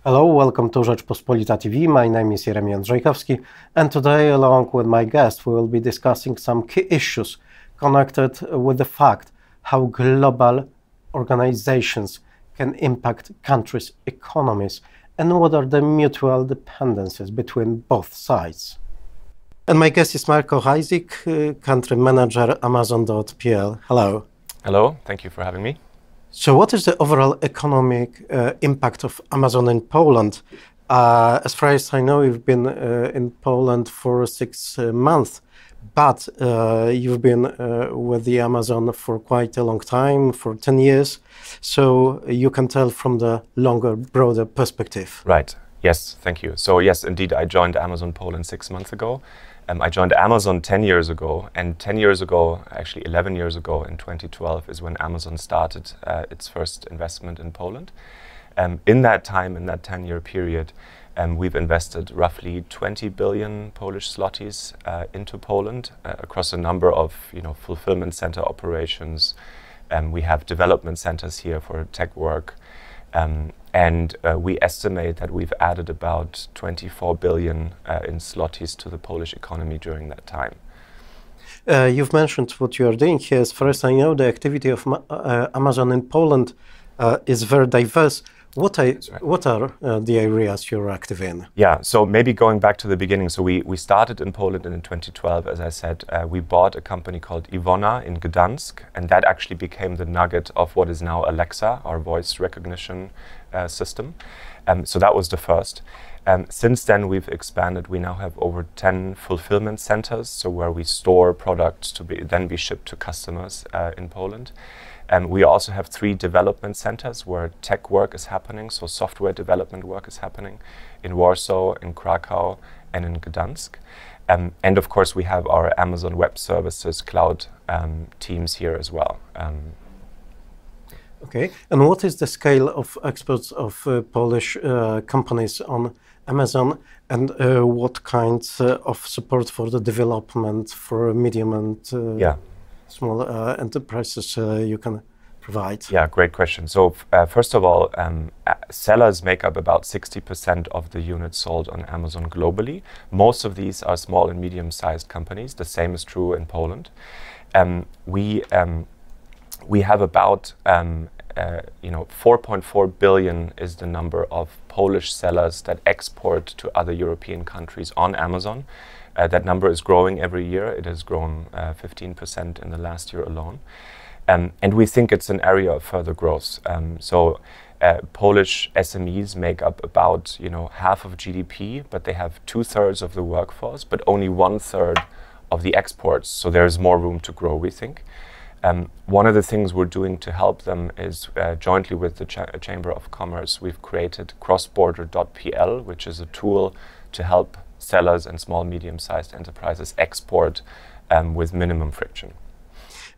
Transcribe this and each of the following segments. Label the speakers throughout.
Speaker 1: Hello, welcome to Rzeczpospolita TV. My name is Jeremy Andrzejkowski, and today, along with my guest, we will be discussing some key issues connected with the fact how global organizations can impact countries' economies and what are the mutual dependencies between both sides. And my guest is Marco Hajzik, country manager, Amazon.pl. Hello.
Speaker 2: Hello, thank you for having me.
Speaker 1: So what is the overall economic impact of Amazon in Poland? As far as I know, you've been in Poland for 6 months, but you've been with the Amazon for quite a long time, for 10 years. So you can tell from the longer, broader perspective.
Speaker 2: Right, yes, thank you. So yes, indeed, I joined Amazon Poland 6 months ago. I joined Amazon 10 years ago, and 10 years ago, actually 11 years ago, in 2012, is when Amazon started its first investment in Poland. In that time, in that 10-year period, we've invested roughly 20 billion Polish zlotys into Poland across a number of fulfillment center operations. We have development centers here for tech work. And we estimate that we've added about 24 billion in zlotys to the Polish economy during that time.
Speaker 1: You've mentioned what you are doing here. As far as I know, the activity of Amazon in Poland is very diverse. What are the areas you're active in?
Speaker 2: Yeah, so maybe going back to the beginning. So we started in Poland in 2012, as I said. We bought a company called Iwona in Gdansk, and that actually became the nugget of what is now Alexa, our voice recognition system. So that was the first. Since then, we've expanded. We now have over 10 fulfillment centers, so where we store products to then be shipped to customers in Poland. We also have 3 development centers where tech work is happening, so software development work is happening in Warsaw, in Krakow, and in Gdansk. And of course, we have our Amazon Web Services cloud teams here as well.
Speaker 1: Okay, and what is the scale of exports of Polish companies on Amazon, and what kinds of support for the development for medium and small enterprises you can provide?
Speaker 2: Yeah, great question. So first of all, sellers make up about 60% of the units sold on Amazon globally. Most of these are small and medium-sized companies. The same is true in Poland. We have about 4.4 billion is the number of Polish sellers that export to other European countries on Amazon. That number is growing every year. It has grown 15% in the last year alone. And we think it's an area of further growth. Polish SMEs make up about half of GDP, but they have 2/3 of the workforce, but only 1/3 of the exports. So there's more room to grow, we think. One of the things we're doing to help them is jointly with the Chamber of Commerce, we've created crossborder.pl, which is a tool to help sellers and small, medium-sized enterprises export with minimum friction.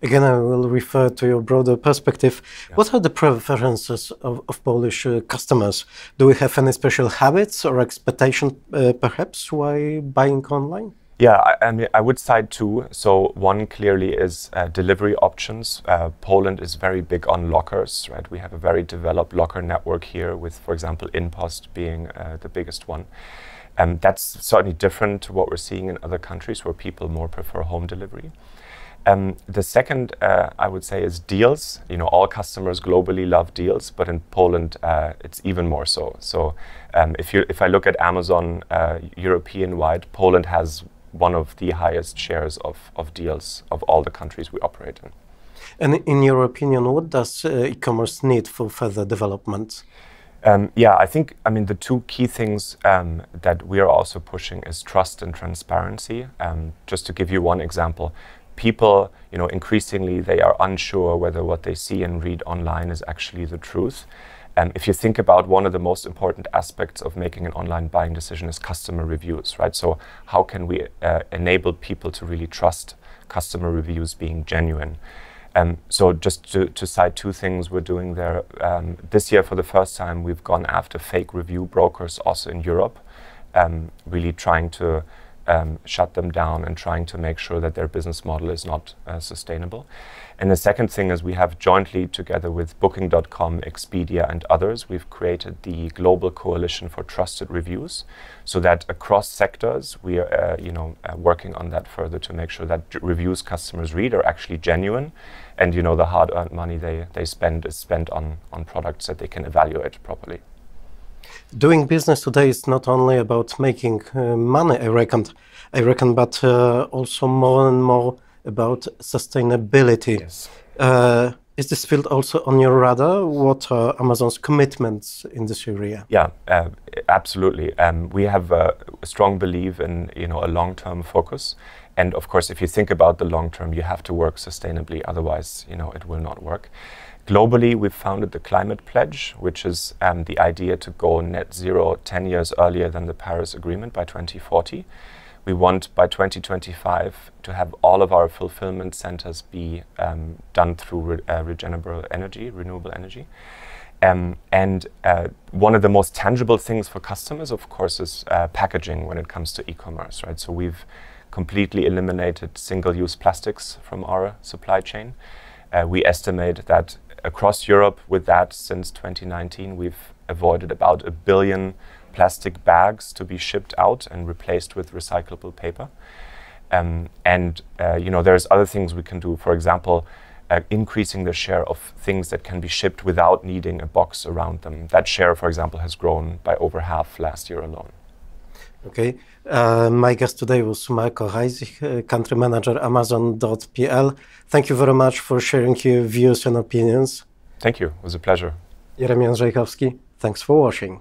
Speaker 1: Again, I will refer to your broader perspective. Yeah. What are the preferences of Polish customers? Do we have any special habits or expectation, perhaps, while buying online?
Speaker 2: Yeah, I mean, I would cite 2. So one clearly is delivery options. Poland is very big on lockers, right? We have a very developed locker network here with, for example, InPost being the biggest one. That's certainly different to what we're seeing in other countries where people more prefer home delivery. The second, I would say, is deals. All customers globally love deals, but in Poland, it's even more so. So if I look at Amazon European-wide, Poland has one of the highest shares of deals of all the countries we operate in.
Speaker 1: And in your opinion, what does e-commerce need for further development?
Speaker 2: Yeah, I mean, the 2 key things that we are also pushing is trust and transparency. Just to give you one example, people, increasingly they are unsure whether what they see and read online is actually the truth. If you think about one of the most important aspects of making an online buying decision is customer reviews, right? So how can we enable people to really trust customer reviews being genuine? So just to cite 2 things we're doing there. This year, for the first time, we've gone after fake review brokers also in Europe, really trying to shut them down and trying to make sure that their business model is not sustainable. And the second thing is we have jointly, together with Booking.com, Expedia and others, we've created the Global Coalition for Trusted Reviews, so that across sectors we are working on that further to make sure that reviews customers read are actually genuine, and the hard-earned money they spend is spent on products that they can evaluate properly.
Speaker 1: Doing business today is not only about making money, I reckon, but also more and more about sustainability.
Speaker 2: Yes.
Speaker 1: Is this field also on your radar? What are Amazon's commitments in this area?
Speaker 2: Yeah, absolutely. We have a strong belief in a long-term focus, and of course, if you think about the long term, you have to work sustainably. Otherwise, it will not work. Globally, we've founded the Climate Pledge, which is the idea to go net zero 10 years earlier than the Paris Agreement by 2040. We want by 2025 to have all of our fulfillment centers be done through renewable energy. And one of the most tangible things for customers, of course, is packaging when it comes to e-commerce, right? So we've completely eliminated single-use plastics from our supply chain. We estimate that across Europe, with that, since 2019, we've avoided about 1 billion plastic bags to be shipped out and replaced with recyclable paper. There's other things we can do. For example, increasing the share of things that can be shipped without needing a box around them. That share, for example, has grown by over half last year alone.
Speaker 1: Okay. My guest today was Marco Heisig, country manager, Amazon.pl. Thank you very much for sharing your views and opinions.
Speaker 2: Thank you. It was a pleasure.
Speaker 1: Jeremian Żejkowski, thanks for watching.